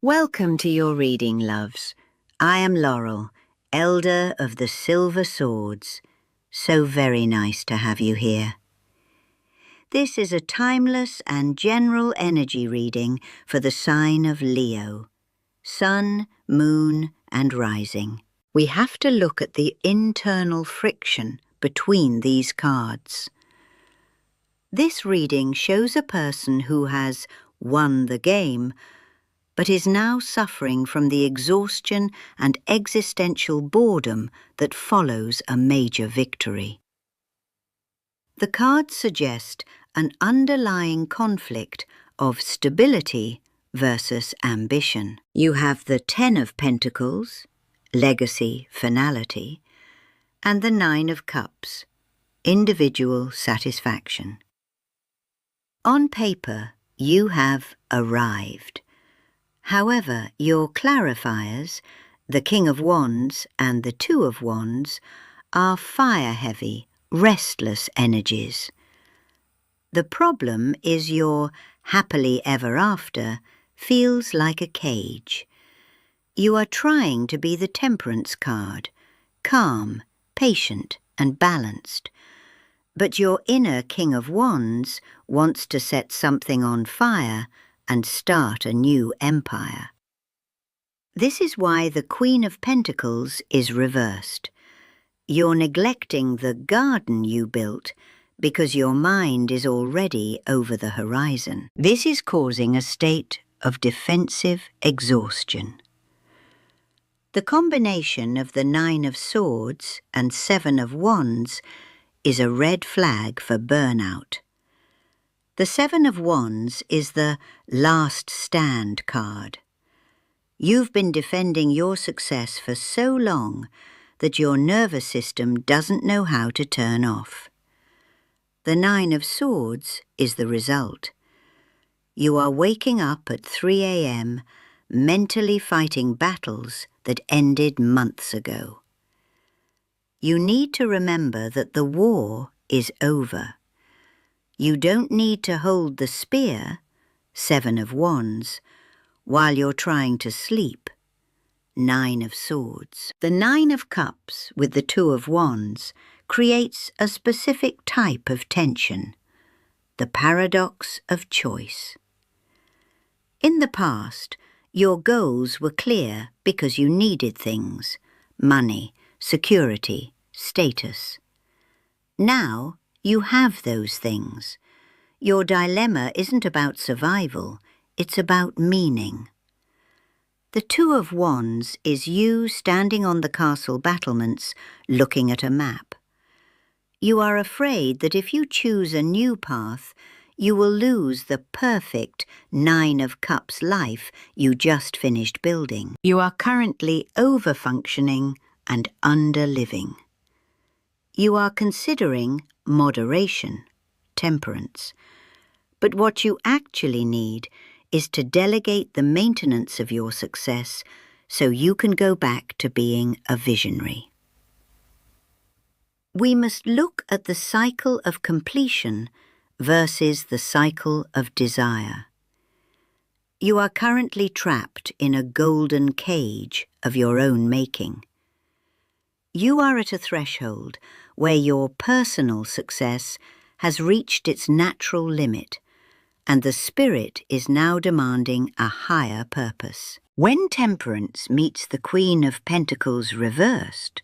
Welcome to your reading, loves. I am Laurel, Elder of the Silver Swords. So very nice to have you here. This is a timeless and general energy reading for the sign of Leo, Sun, Moon, and Rising. We have to look at the internal friction between these cards. This reading shows a person who has won the game, but is now suffering from the exhaustion and existential boredom that follows a major victory. The cards suggest an underlying conflict of stability versus ambition. You have the Ten of Pentacles, legacy, finality, and the Nine of Cups, individual satisfaction. On paper, you have arrived. However, your clarifiers, the King of Wands and the Two of Wands, are fire-heavy, restless energies. The problem is your happily ever after feels like a cage. You are trying to be the Temperance card, calm, patient, and balanced. But your inner King of Wands wants to set something on fire and start a new empire. This is why the Queen of Pentacles is reversed. You're neglecting the garden you built because your mind is already over the horizon. This is causing a state of defensive exhaustion. The combination of the Nine of Swords and Seven of Wands is a red flag for burnout. The Seven of Wands is the last stand card. You've been defending your success for so long that your nervous system doesn't know how to turn off. The Nine of Swords is the result. You are waking up at 3 a.m., mentally fighting battles that ended months ago. You need to remember that the war is over. You don't need to hold the spear, Seven of Wands, while you're trying to sleep, Nine of Swords. The Nine of Cups with the Two of Wands creates a specific type of tension, the paradox of choice. In the past, your goals were clear because you needed things, money, security, status. Now, you have those things. Your dilemma isn't about survival, it's about meaning. The Two of Wands is you standing on the castle battlements looking at a map. You are afraid that if you choose a new path, you will lose the perfect Nine of Cups life you just finished building. You are currently over-functioning and under-living. You are considering moderation, temperance. But what you actually need is to delegate the maintenance of your success so you can go back to being a visionary. We must look at the cycle of completion versus the cycle of desire. You are currently trapped in a golden cage of your own making. You are at a threshold where your personal success has reached its natural limit, and the spirit is now demanding a higher purpose. When Temperance meets the Queen of Pentacles reversed,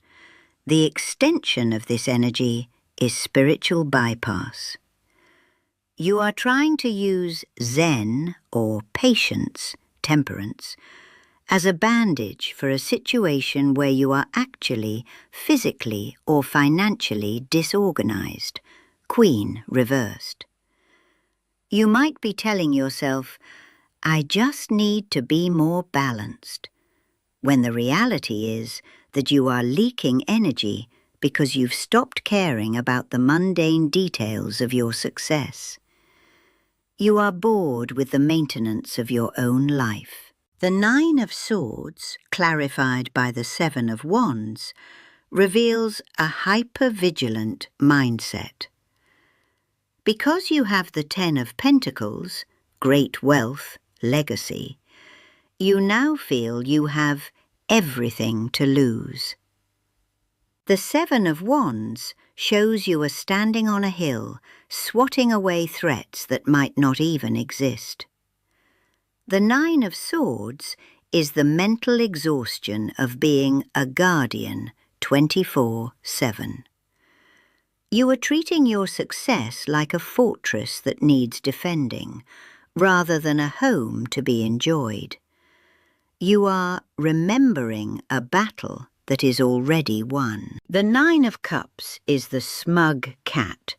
the extension of this energy is spiritual bypass. You are trying to use Zen or patience, temperance, as a bandage for a situation where you are actually physically or financially disorganized, Queen reversed. You might be telling yourself, I just need to be more balanced, when the reality is that you are leaking energy because you've stopped caring about the mundane details of your success. You are bored with the maintenance of your own life. The Nine of Swords, clarified by the Seven of Wands, reveals a hyper-vigilant mindset. Because you have the Ten of Pentacles, great wealth, legacy, You now feel you have everything to lose. The Seven of Wands shows you are standing on a hill, swatting away threats that might not even exist. The Nine of Swords is the mental exhaustion of being a guardian 24/7. You are treating your success like a fortress that needs defending, rather than a home to be enjoyed. You are remembering a battle that is already won. The Nine of Cups is the smug cat.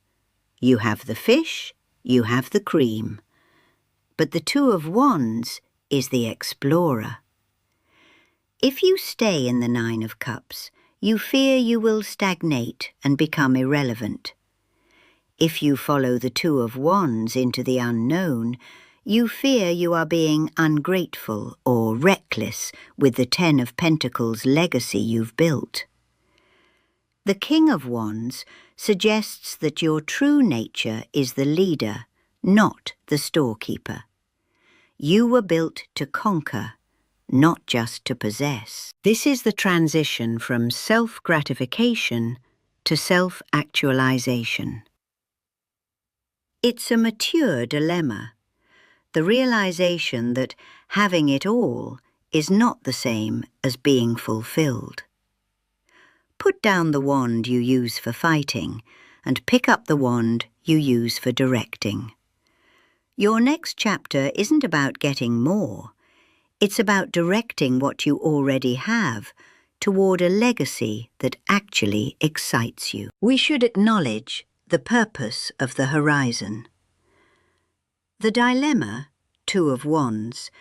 You have the fish, you have the cream. But the Two of Wands is the explorer. If you stay in the Nine of Cups, you fear you will stagnate and become irrelevant. If you follow the Two of Wands into the unknown, you fear you are being ungrateful or reckless with the Ten of Pentacles legacy you've built. The King of Wands suggests that your true nature is the leader, not the storekeeper. You were built to conquer, not just to possess. This is the transition from self-gratification to self-actualization. It's a mature dilemma, the realization that having it all is not the same as being fulfilled. Put down the wand you use for fighting and pick up the wand you use for directing. Your next chapter isn't about getting more. It's about directing what you already have toward a legacy that actually excites you. We should acknowledge the purpose of the horizon. The dilemma, Two of Wands,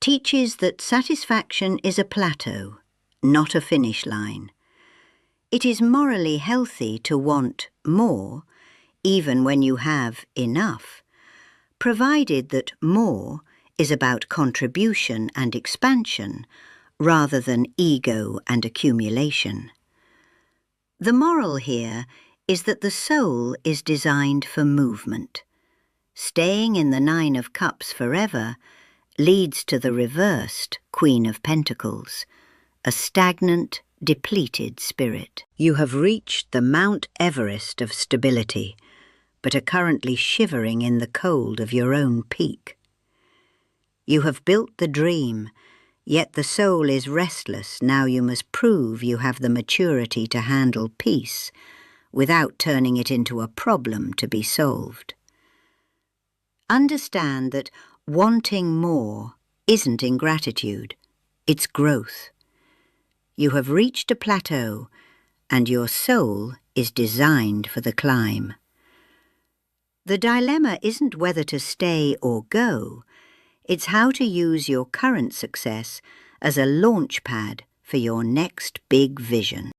teaches that satisfaction is a plateau, not a finish line. It is morally healthy to want more, even when you have enough, provided that more is about contribution and expansion rather than ego and accumulation. The moral here is that the soul is designed for movement. Staying in the Nine of Cups forever leads to the reversed Queen of Pentacles, a stagnant, depleted spirit. You have reached the Mount Everest of stability, but are currently shivering in the cold of your own peak. You have built the dream, yet the soul is restless. Now you must prove you have the maturity to handle peace without turning it into a problem to be solved. Understand that wanting more isn't ingratitude, it's growth. You have reached a plateau, and your soul is designed for the climb. The dilemma isn't whether to stay or go. It's how to use your current success as a launch pad for your next big vision.